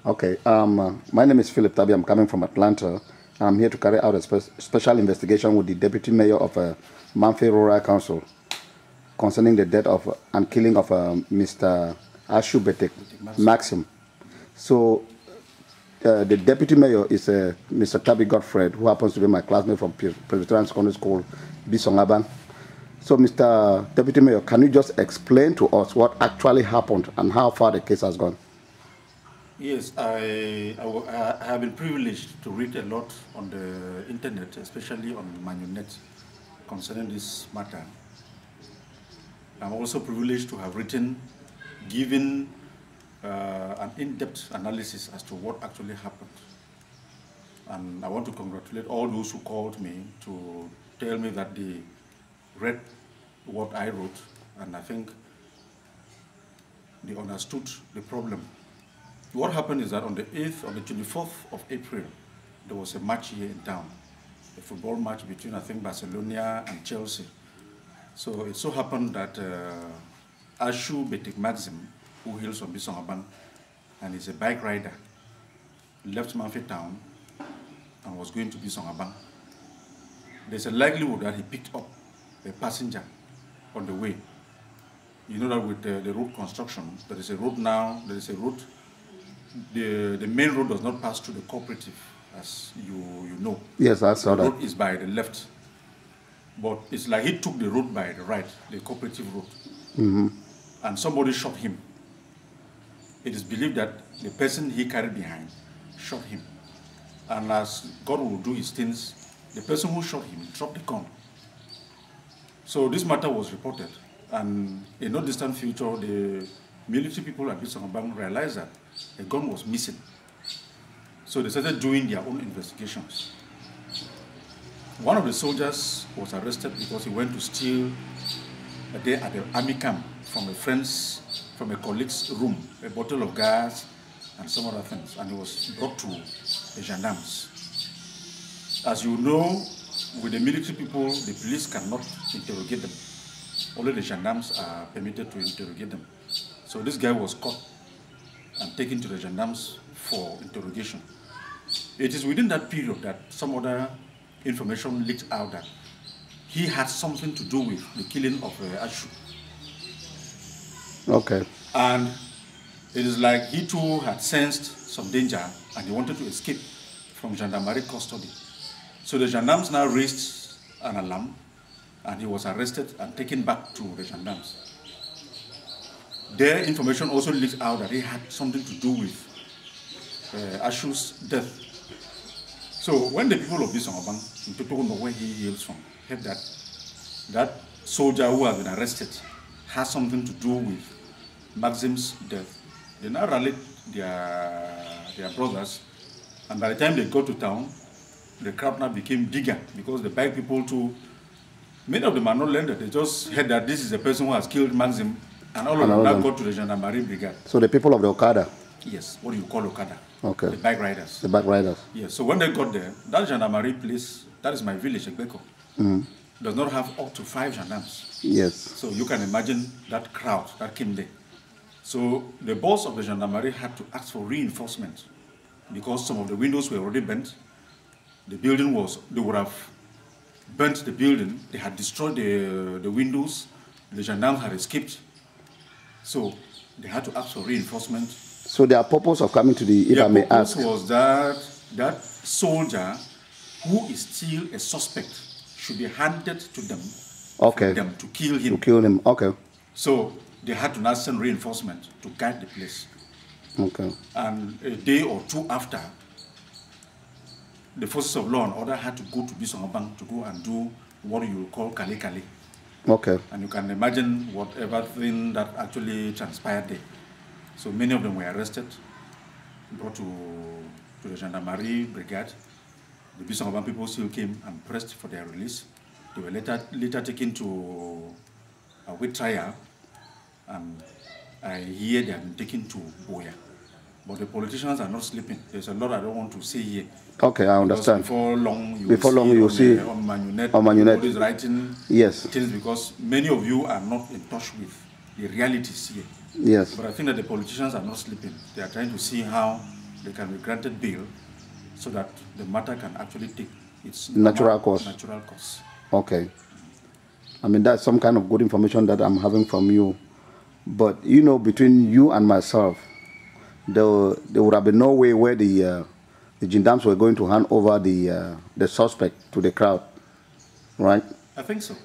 Okay. My name is Philip TABI. I'm coming from Atlanta. I'm here to carry out a special investigation with the Deputy Mayor of MAMFE Rural Council concerning the death of and killing of Mr. ASHU BETECK MAXIM. So the Deputy Mayor is Mr. TABI GODFRED, who happens to be my classmate from Presbyterian Secondary School, Bisongaban. So, Mr. Deputy Mayor, can you just explain to us what actually happened and how far the case has gone? Yes, I have been privileged to read a lot on the internet, especially on Manunet, concerning this matter. I'm also privileged to have written, given an in-depth analysis as to what actually happened. And I want to congratulate all those who called me to tell me that they read what I wrote, and I think they understood the problem. What happened is that on the 24th of April, there was a match here in town, a football match between, I think, Barcelona and Chelsea. So it so happened that ASHU BETECK MAXIM, who hails from Bisongaban, and is a bike rider, left MAMFE town and was going to Bisongaban. There's a likelihood that he picked up a passenger on the way. You know that with the road construction, there is a road now, there is a road. The main road does not pass through the cooperative, as you know. Yes, I saw that. The road is by the left. But it's like he took the road by the right, the cooperative road. Mm-hmm. And somebody shot him. It is believed that the person he carried behind shot him. And as God will do his things, the person who shot him dropped the gun. So this matter was reported. And in no distant future, the military people at Bisongaban realized that a gun was missing. So they started doing their own investigations. One of the soldiers was arrested because he went to steal a day at the army camp from a colleague's room, a bottle of gas and some other things, and he was brought to the gendarmes. As you know, with the military people, the police cannot interrogate them. Only the gendarmes are permitted to interrogate them. So this guy was caught and taken to the gendarmes for interrogation. It is within that period that some other information leaked out that he had something to do with the killing of ASHU. Okay. And it is like he too had sensed some danger and he wanted to escape from gendarmerie custody. So the gendarmes now raised an alarm and he was arrested and taken back to the gendarmes. Their information also leaked out that he had something to do with ASHU's death. So when the people of Bisongaban, people who know where he hails from, heard that that soldier who has been arrested has something to do with Maxim's death, they now rallied their brothers, and by the time they got to town, the crowd now became bigger because the bike people too, many of them are not learned. They just heard that this is the person who has killed Maxim, and all of them now got to the Gendarmerie Brigade. So the people of the Okada? Yes, what do you call Okada? Okay. The bike riders. The bike riders. Yes, so when they got there, that Gendarmerie place, that is my village, Ekbeko, does not have up to 5 gendarmes. Yes. So you can imagine that crowd that came there. So the boss of the gendarmerie had to ask for reinforcement because some of the windows were already bent. The building they would have burnt the building. They had destroyed the windows. The gendarmes had escaped. So they had to ask for reinforcement. So their purpose of coming to the, if I may ask, was that that soldier who is still a suspect should be handed to them, okay, for them to kill him. To kill him, okay. So they had to now send reinforcement to guard the place. Okay. And a day or two after, the forces of law and order had to go to Bisongaban to go and do what you call Kale Kale. Okay. And you can imagine whatever thing that actually transpired there. So many of them were arrested, brought to the Gendarmerie Brigade. The Bisongaban people still came and pressed for their release. They were later taken to a wait trial, and I hear they have been taken to Boya. But the politicians are not sleeping. There's a lot I don't want to say here. Okay, I understand. Before long, you see on Manunet, Manunet writing things because many of you are not in touch with the realities here. Yes. But I think that the politicians are not sleeping. They are trying to see how they can be granted bail so that the matter can actually take its natural course. Natural course. Okay. I mean, that's some kind of good information that I'm having from you. But, you know, between you and myself, there would have been no way where the gendarmes were going to hand over the suspect to the crowd, right? I think so.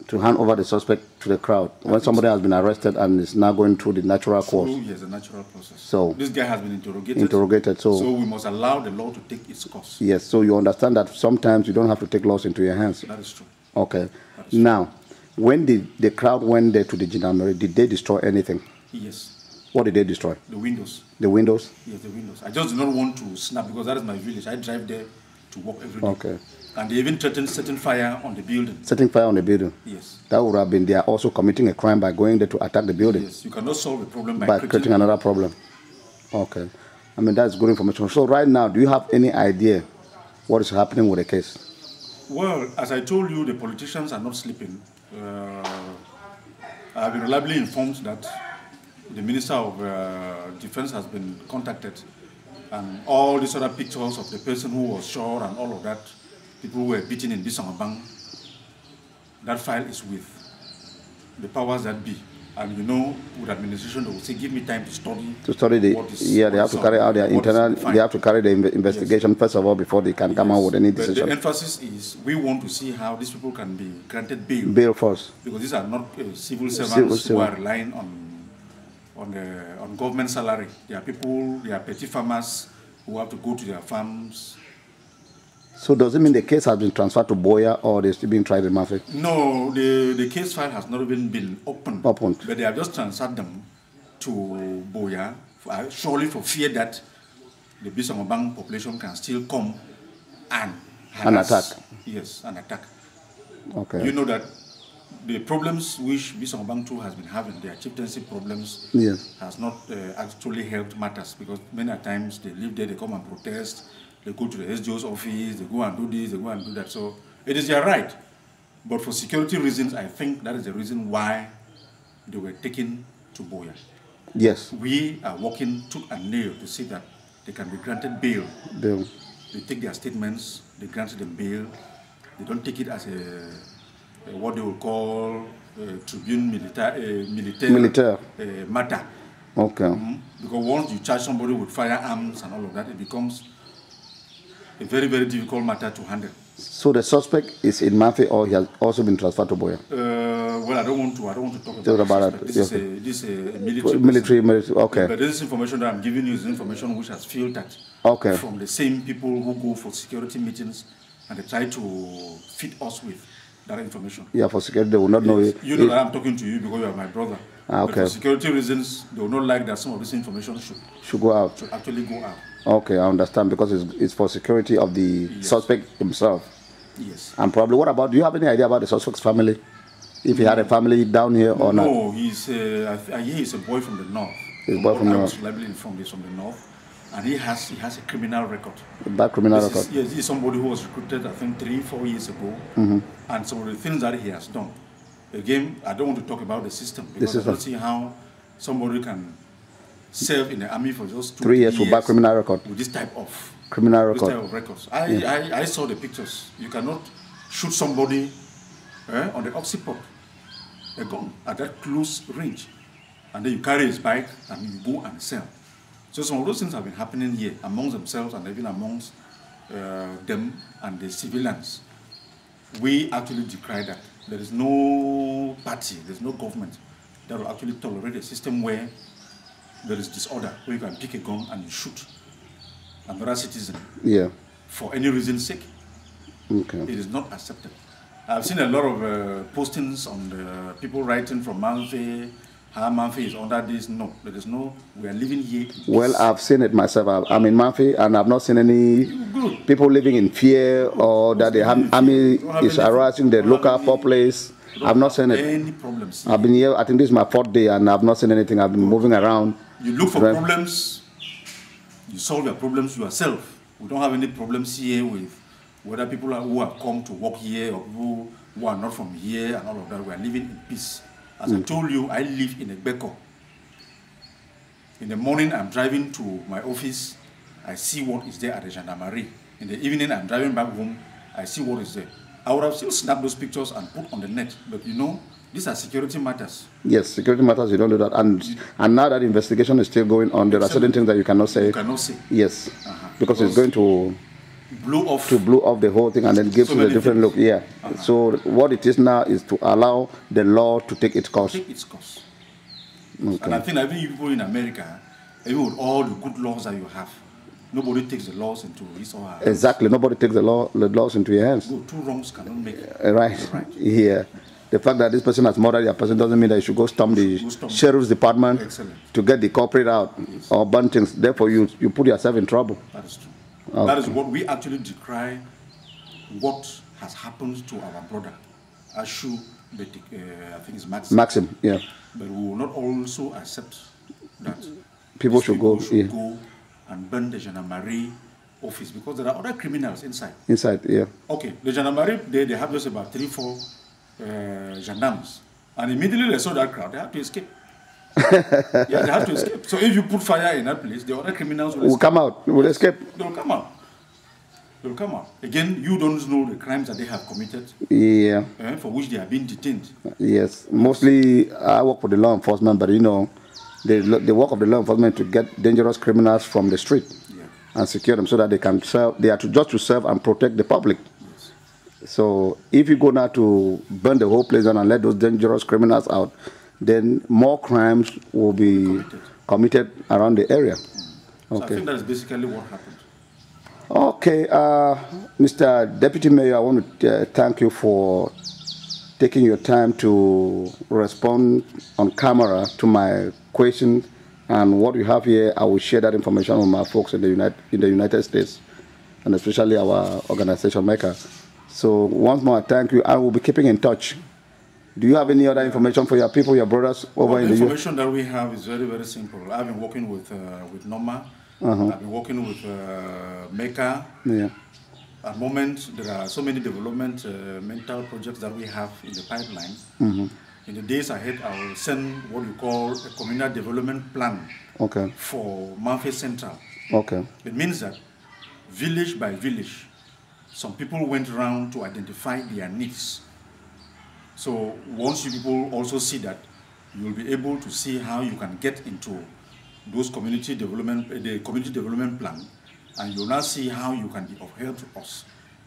To hand over the suspect to the crowd when somebody has been arrested and is now going through the natural course. Yes, the natural process. So this guy has been interrogated. So we must allow the law to take its course. Yes. So you understand that sometimes you don't have to take laws into your hands. That is true. Okay. Now, when the crowd went there to the gendarmerie, did they destroy anything? Yes. What did they destroy? The windows. The windows? Yes, the windows. I just do not want to snap because that is my village. I drive there to work every day. Okay. And they even threatened setting fire on the building. Setting fire on the building? Yes. That would have been, they are also committing a crime by going there to attack the building. Yes, you cannot solve a problem by creating another problem. Okay. I mean, that's good information. So right now, do you have any idea what is happening with the case? Well, as I told you, the politicians are not sleeping. I've been reliably informed that the Minister of Defense has been contacted, and all these other pictures of the person who was shot and all of that, people who were beaten in Bisangabang, that file is with the powers that be. And you know, with administration, they will say, give me time to study. To study the, they have to carry out their internal, they have to carry the investigation first of all before they can come out with any decision. But the emphasis is, we want to see how these people can be granted bail. Bail first. Because these are not civil servants who are relying on government salary. They are people, they are petty farmers who have to go to their farms. So does it mean the case has been transferred to Boya or they're still being tried in MAMFE? No, the case file has not even been opened. But they have just transferred them to Boya, surely for fear that the Bisangabang population can still come and attack. Yes, an attack. Okay. You know that the problems which Bisangabang 2 has been having, their chieftaincy problems, yes, has not actually helped matters, because many times they live there, they come and protest. They go to the SGO's office, they go and do this, they go and do that. So it is their right. But for security reasons, I think that is the reason why they were taken to Boya. Yes. We are working tooth and nail to see that they can be granted bail. Bail. They take their statements, they grant them bail. They don't take it as a what they will call a tribune militaire matter. Okay. Because once you charge somebody with firearms and all of that, it becomes a very, very difficult matter to handle. So the suspect is in MAMFE, or he has also been transferred to Boya? Well, I don't want to talk about that. This is a military. Okay. But this information that I'm giving you is information which has filtered from the same people who go for security meetings and they try to feed us with that information. Yeah, for security, they will not know it. You know that I'm talking to you because you are my brother. Okay. But for security reasons, they will not like that some of this information should go out. Should actually go out. Okay, I understand, because it's for security of the suspect himself. Yes. And probably, what about, do you have any idea about the suspect's family? If he had a family down here or not? No, he's a boy from the north. He's a boy from the north. I was reliably informed he's from the north. And he has a criminal record. A bad criminal record? Yes, he's somebody who was recruited, I think, 3-4 years ago. And some of the things that he has done. Again, I don't want to talk about the system, because I don't see how somebody can serve in the army for just 2 years for bad criminal record with this type of criminal record. This type of records. I saw the pictures. You cannot shoot somebody on the occiput, a gun at that close range, and then you carry his bike and you go and sell. So some of those things have been happening here amongst themselves and even amongst them and the civilians. We actually decry that. There is no party, there's no government that will actually tolerate a system where there is disorder, where you can pick a gun and you shoot another citizen for any reason's sake. Okay. It is not accepted. I've seen a lot of postings on the people writing from MAMFE, how MAMFE is under this. No, there is no, we are living here. Well, I've seen it myself. I'm in MAMFE and I've not seen any people living in fear or that the army is harassing the local populace. I've not seen it. Any problems here. I've been here, I think this is my 4th day, and I've not seen anything. I've been moving around. You look for problems, you solve your problems yourself. We don't have any problems here with whether people who have come to work here or people who are not from here and all of that. We are living in peace. As I told you, I live in a BETECK. In the morning, I'm driving to my office I see what is there at the gendarmerie. In the evening, I'm driving back home, I see what is there. I would have still snapped those pictures and put on the net, but you know, these are security matters. Yes, security matters, you don't do that. And now that investigation is still going on, there are certain things that you cannot say. You cannot say. Yes, because it's going to blow off the whole thing and then gives you a different look. Yeah. So what it is now is to allow the law to take its course. Take its course. Okay. And I think even people in America, even with all the good laws that you have, nobody takes the laws into his or her hands. Exactly. Nobody takes the laws into your hands. No, two wrongs cannot make it. Right. Yeah. The fact that this person has murdered a person doesn't mean that you should go storm the sheriff's department to get the culprit out or burn things. Therefore, you put yourself in trouble. That is true. Okay. That is what we actually decry, what has happened to our brother, ASHU, I think it's Maxim. Maxim, yeah. But we will not also accept that people should go and burn the gendarmerie office because there are other criminals inside. Inside, yeah. Okay, the gendarmerie, they have just about 3-4 gendarmes. And immediately they saw that crowd, they have to escape. Yeah, they have to escape. So if you put fire in that place, the other criminals will come out, will escape. They will come out. They will come out. Again, you don't know the crimes that they have committed. Yeah. For which they are being detained. Yes. Mostly, I work for the law enforcement, but you know, the work of the law enforcement to get dangerous criminals from the street and secure them so that they can serve. They are just to serve and protect the public. Yes. So if you go now to burn the whole place down and let those dangerous criminals out, then more crimes will be committed around the area. So I think that is basically what happened. Okay, Mr. Deputy Mayor, I want to thank you for taking your time to respond on camera to my questions, and what you have here, I will share that information with my folks in the United States, and especially our organization MECA. So once more, thank you. I will be keeping in touch. Do you have any other information for your people, your brothers over in the US? The information that we have is very, very simple. I've been working with NOMA. I've been working with MECA. Yeah. At the moment, there are so many developmental projects that we have in the pipeline. In the days ahead, I will send what we call a communal development plan for MAMFE Central. Okay. It means that village by village, some people went around to identify their needs. So once you people also see that, you will be able to see how you can get into those the community development plan, and you'll now see how you can be of help to us.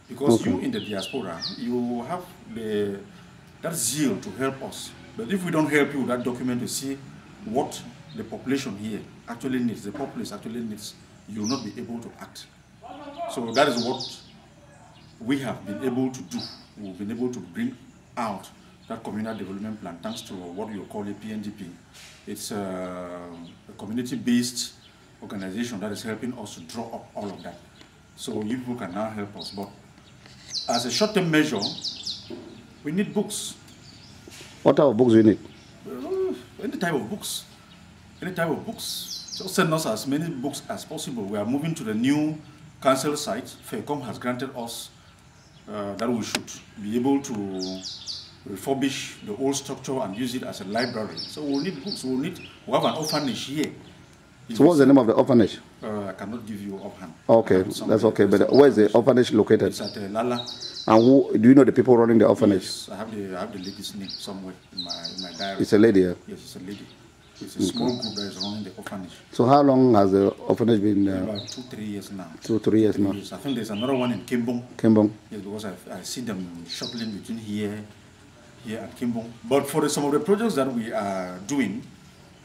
Because you in the diaspora, you have that zeal to help us. But if we don't help you with that document to see what the population here actually needs, the populace actually needs, you will not be able to act. So that is what we have been able to do. We've been able to bring out that communal development plan thanks to what we call a PNDP. It's a community-based organization that is helping us to draw up all of that. So you people can now help us. But as a short-term measure, we need books. What type of books do you need? Any type of books. Any type of books. Just send us as many books as possible. We are moving to the new council site. FECOM has granted us that we should be able to refurbish the old structure and use it as a library. So we'll need books. We have an orphanage here. So what's the name of the orphanage? I cannot give you offhand. Okay, that's okay. But where is the orphanage located? It's at Lala. And do you know the people running the orphanage? Yes, I have the lady's name somewhere in my diary. It's a lady, yeah? Yes, it's a lady. It's a small group that is running the orphanage. So how long has the orphanage been there? About 2-3 years now. 2-3 years now. I think there's another one in Kimbong. Kimbong. Yes, because I see them shuttling between here at Kimbong. But for some of the projects that we are doing,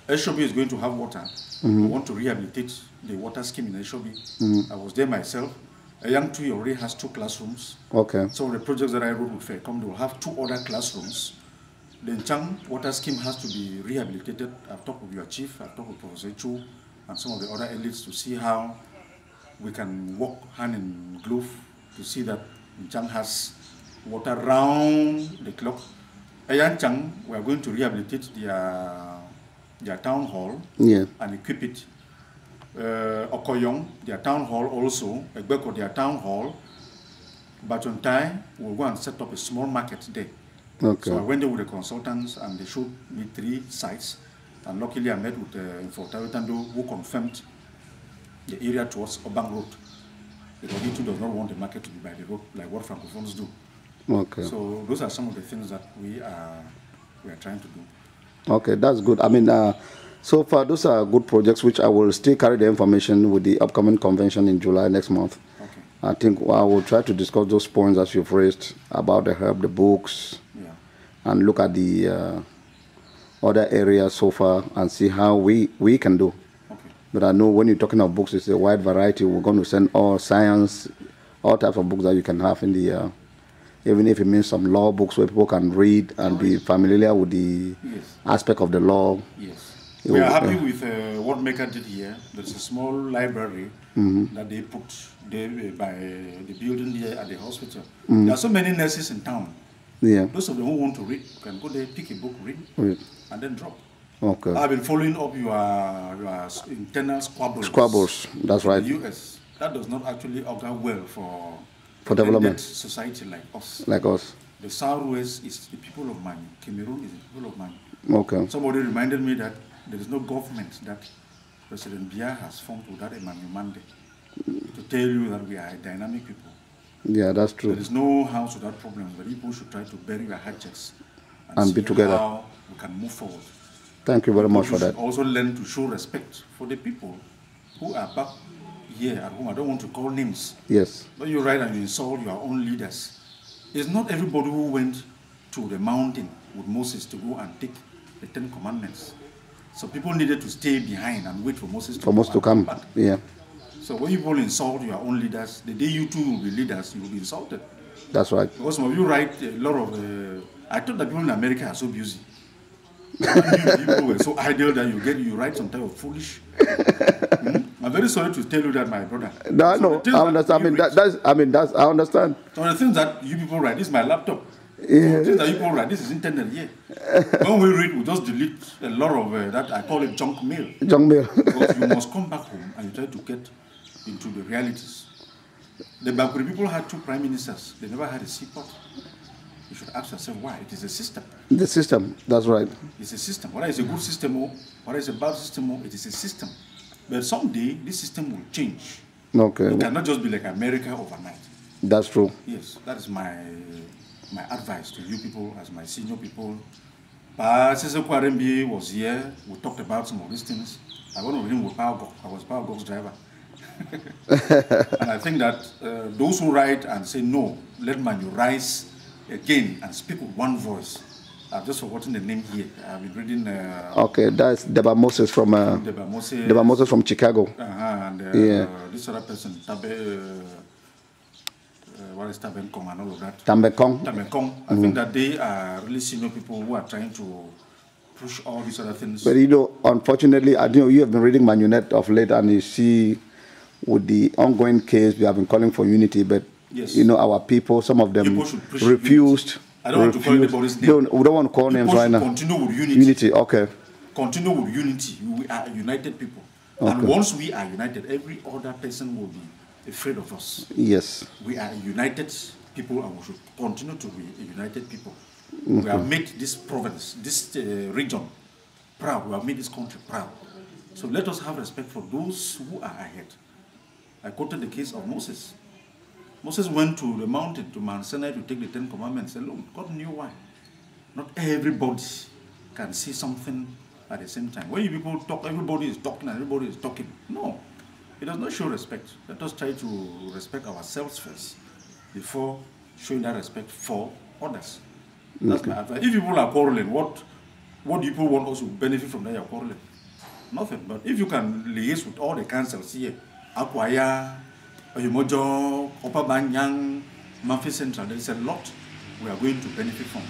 SHOB is going to have water. We want to rehabilitate the water scheme in SHOB. I was there myself. A young tree already has 2 classrooms. Okay. So the projects that I wrote with FECOM, they will have 2 other classrooms. The Nchang water scheme has to be rehabilitated. I've talked with your chief, I've talked with Professor Chu and some of the other elites to see how we can work hand in glove to see that Nchang has water round the clock. Nchang, we are going to rehabilitate their town hall and equip it. Okoyong, their town hall also, Egbeko, their town hall. Bachontai will go and set up a small market there. Okay. So I went there with the consultants and they showed me 3 sites. And luckily I met with Infotawitando who confirmed the area towards Obang Road. Because he too does not want the market to be by the road like what Francophones do. Okay. So those are some of the things that we are trying to do. Okay, that's good. I mean, so far those are good projects which I will still carry the information with the upcoming convention in July next month. Okay. I think I will try to discuss those points as you've raised about the herb, the books, and look at the other areas so far and see how we can do. Okay. But I know when you're talking of books, it's a wide variety. We're going to send all science, all types of books that you can have in the, even if it means some law books where people can read and be familiar with the aspect of the law. Yes. We are happy with what MECA did here. There's a small library that they put there by the building here at the hospital. There are so many nurses in town. Yeah. Those of them who want to read can go there, pick a book, read, and then drop. Okay. I've been following up your internal squabbles. Squabbles, that's right. In the US. That does not actually augur well for development society like us. Like us. The Southwest is the people of Manu. Cameroon is the people of Manu. Okay. Somebody reminded me that there is no government that President Biya has formed without a Manu mandate to tell you that we are a dynamic people. Yeah, that's true. There is no house without problems, but people should try to bury their hatchets and be together. How we can move forward. Thank you very much for that. Also learn to show respect for the people who are back here at home. I don't want to call names. Yes. But you write and you insult your own leaders. It's not everybody who went to the mountain with Moses to go and take the 10 Commandments. So people needed to stay behind and wait for Moses to come back. Yeah. So when people insult your own leaders, the day you too will be leaders, you will be insulted. That's right. Because some of you write a lot of... I thought that people in America are so busy. People were so idle that you write some type of foolish. I'm very sorry to tell you that, my brother. No, no, I understand. I understand. So the things that you people write, this is my laptop. Yeah. The things that you people write, this is internet here. When we read, we just delete a lot of that. I call it junk mail. Junk mail. Because you must come back home and you try to get into the realities. The Bakuri people had 2 prime ministers. They never had a seaport. You should ask yourself why. It is a system. The system, that's right. It's a system. Whether it's a good system or whether it's a bad system, it is a system. But someday, this system will change. Okay. It cannot just be like America overnight. That's true. Yes, that is my advice to you people as my senior people. SESSEKOU was here. We talked about some of these things. I went with him with Power Gok. I was Power Gok's driver. And I think that those who write and say, no, let Manu rise again and speak with one voice. I've just forgotten the name here. I've been reading... okay, that's Deba Moses from... Deba Moses from Chicago. And this other person, what is Tabenkong and all of that? Tabenkong. I think that they are really senior people who are trying to push all these other things. But you know, unfortunately, I know you have been reading Manunet of late and you see with the ongoing case, we have been calling for unity, but you know, our people, some of them refused. I don't want to call anybody's name. We don't want to call names right now. Continue with unity. Unity, okay. Continue with unity. We are united people. Okay. And once we are united, every other person will be afraid of us. Yes. We are united people and we should continue to be a united people. Okay. We have made this province, this region proud. We have made this country proud. So let us have respect for those who are ahead. I quoted the case of Moses. Moses went to the mountain, to Mount Sinai, to take the 10 Commandments alone. God knew why. Not everybody can see something at the same time. When you people talk, everybody is talking and everybody is talking. No, it does not show respect. Let us try to respect ourselves first before showing that respect for others. That's my advice. If people are quarreling, what do you people want us to benefit from that you're quarreling? Nothing. But if you can liaise with all the councils here, Akwaya, Oyumojo, Upper Banyang, MAMFE Central, there is a lot we are going to benefit from.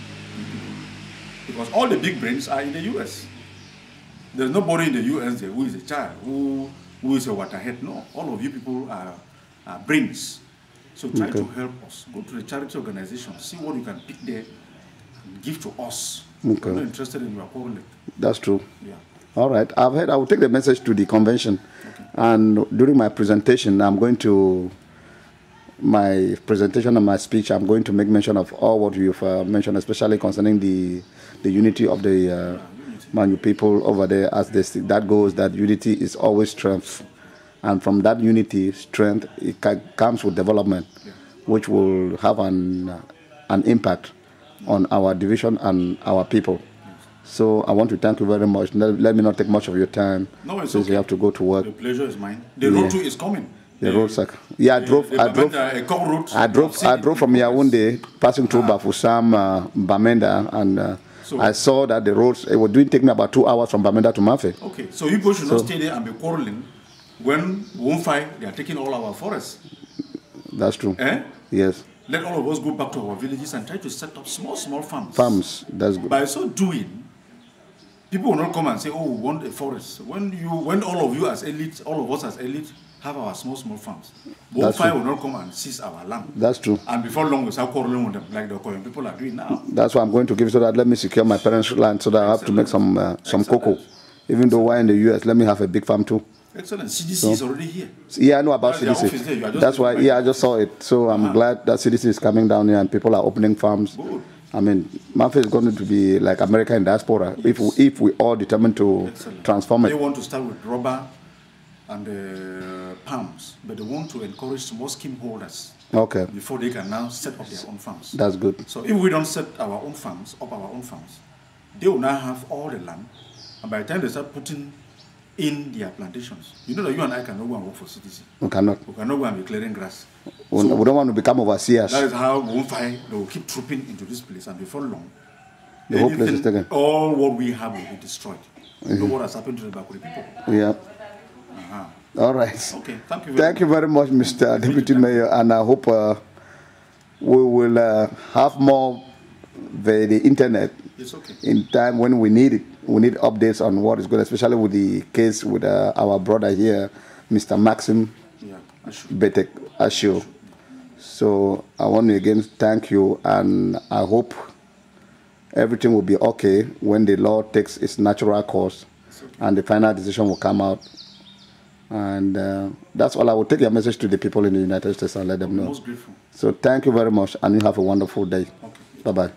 Because all the big brains are in the US. There's nobody in the US there who is a child, who is a waterhead. No, all of you people are brains. So try to help us. Go to the charity organization, see what you can pick there and give to us. Okay. We're not interested in your quarreling. That's true. Yeah. All right. I will take the message to the convention. Okay. And during my presentation, my presentation and my speech, I'm going to make mention of all what you've mentioned, especially concerning the unity of the Manu people over there. As that goes, that unity is always strength. And from that unity, strength, it comes with development, which will have an impact on our division and our people. So I want to thank you very much. Let me not take much of your time, since you have to go to work. The pleasure is mine. The road too is coming. The road, sir. Yeah, I drove from Yaoundé, passing through Bafoussam, Bamenda, and I saw that the roads, it would take me about 2 hours from Bamenda to MAMFE. Okay, so you people should not stay there and be quarreling when MOV001, they are taking all our forests. That's true. Eh? Yes. Let all of us go back to our villages and try to set up small farms. Farms, that's good. By so doing, people will not come and say, oh, we want a forest. When all of you as elite, all of us as elite, have our small farms, MOV001 will not come and seize our land. That's true. And before long, we start quarreling with them, like the Korean people are doing now. That's why I'm going to give, so that let me secure my parents' land, so that I have to make some cocoa. Even though we're in the US, let me have a big farm too. Excellent. CDC is already here. Yeah, I know about CDC. That's why, I just saw it. So I'm glad that CDC is coming down here and people are opening farms. Good. I mean, MAMFE is going to be like America in diaspora, yes, if we all determine to transform it. They want to start with rubber and palms, but they want to encourage small scheme holders before they can now set up their own farms. That's good. So if we don't set our own farms, they will now have all the land, and by the time they start putting in their plantations, you know that you and I cannot go and work for CTC. We cannot. We cannot go and be clearing grass. We don't want to become overseers. That is how MOV001, they will keep trooping into this place, and before long, the whole place is taken. All what we have will be destroyed. You know what has happened to the Bakuri people? Yeah. All right. Okay, thank you. Thank you very much, Mr. Deputy Mayor, and I hope we will have more the internet in time when we need it. We need updates on what is good, especially with the case with our brother here, Mr. Maxim, BETECK, ASHU. So I want to again thank you, and I hope everything will be okay when the law takes its natural course and the final decision will come out. And that's all. I will take your message to the people in the United States and let them know. Most grateful. So thank you very much, and you have a wonderful day. Okay. Bye-bye.